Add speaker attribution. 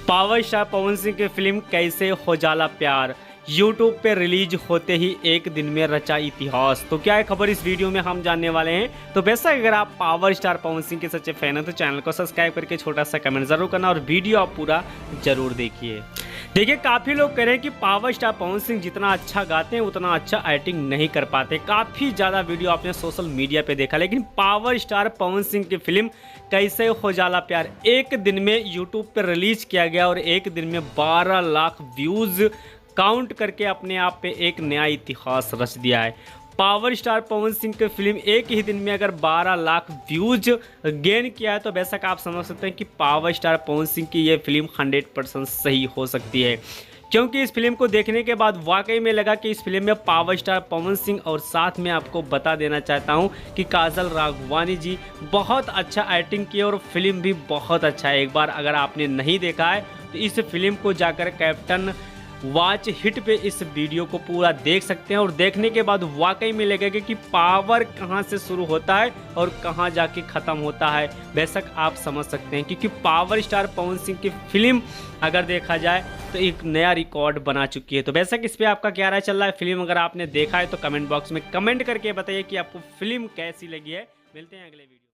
Speaker 1: Power star Pawan Singh की film कैसे हो जाला प्यार यूट्यूब पे रिलीज होते ही एक दिन में रचा इतिहास। तो क्या है खबर इस वीडियो में हम जानने वाले हैं। तो बेशक अगर आप पावर स्टार पवन सिंह के सच्चे फैन हैं तो चैनल को सब्सक्राइब करके छोटा सा कमेंट जरूर करना और वीडियो आप पूरा जरूर देखिए। देखिए काफ़ी लोग कह रहे हैं कि पावर स्टार पवन सिंह जितना अच्छा गाते हैं उतना अच्छा एक्टिंग नहीं कर पाते। काफ़ी ज़्यादा वीडियो आपने सोशल मीडिया पे देखा, लेकिन पावर स्टार पवन सिंह की फिल्म कैसे हो जाला प्यार एक दिन में यूट्यूब पे रिलीज किया गया और एक दिन में 12 लाख व्यूज़ काउंट करके अपने आप पे एक नया इतिहास रच दिया है। पावर स्टार पवन सिंह की फिल्म एक ही दिन में अगर 12 लाख व्यूज गेन किया है तो बेशक आप समझ सकते हैं कि पावर स्टार पवन सिंह की ये फिल्म 100% सही हो सकती है। क्योंकि इस फिल्म को देखने के बाद वाकई में लगा कि इस फिल्म में पावर स्टार पवन सिंह और साथ में आपको बता देना चाहता हूं कि काजल राघवानी जी बहुत अच्छा एक्टिंग की और फिल्म भी बहुत अच्छा है। एक बार अगर आपने नहीं देखा है तो इस फिल्म को जाकर कैप्टन वॉच हिट पे इस वीडियो को पूरा देख सकते हैं और देखने के बाद वाकई में लगेगा कि पावर कहां से शुरू होता है और कहां जाके ख़त्म होता है। बेशक आप समझ सकते हैं क्योंकि पावर स्टार पवन सिंह की फिल्म अगर देखा जाए तो एक नया रिकॉर्ड बना चुकी है। तो बेशक इस पर आपका क्या राय चल रहा है। फिल्म अगर आपने देखा है तो कमेंट बॉक्स में कमेंट करके बताइए कि आपको फिल्म कैसी लगी है। मिलते हैं अगले वीडियो।